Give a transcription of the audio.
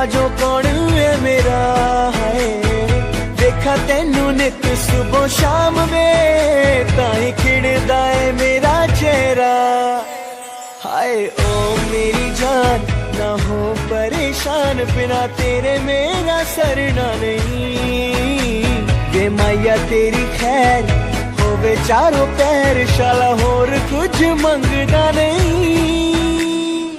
जो कौन है मेरा है। देखा तेनू नित सुबह शाम वे ताई खिड़दा है मेरा चेहरा। हाय ओ मेरी जान ना हो परेशान, बिना तेरे मेरा सरना नहीं। वे माया तेरी खैर होवे चारों पैर, शाला होर कुछ मंगदा नहीं।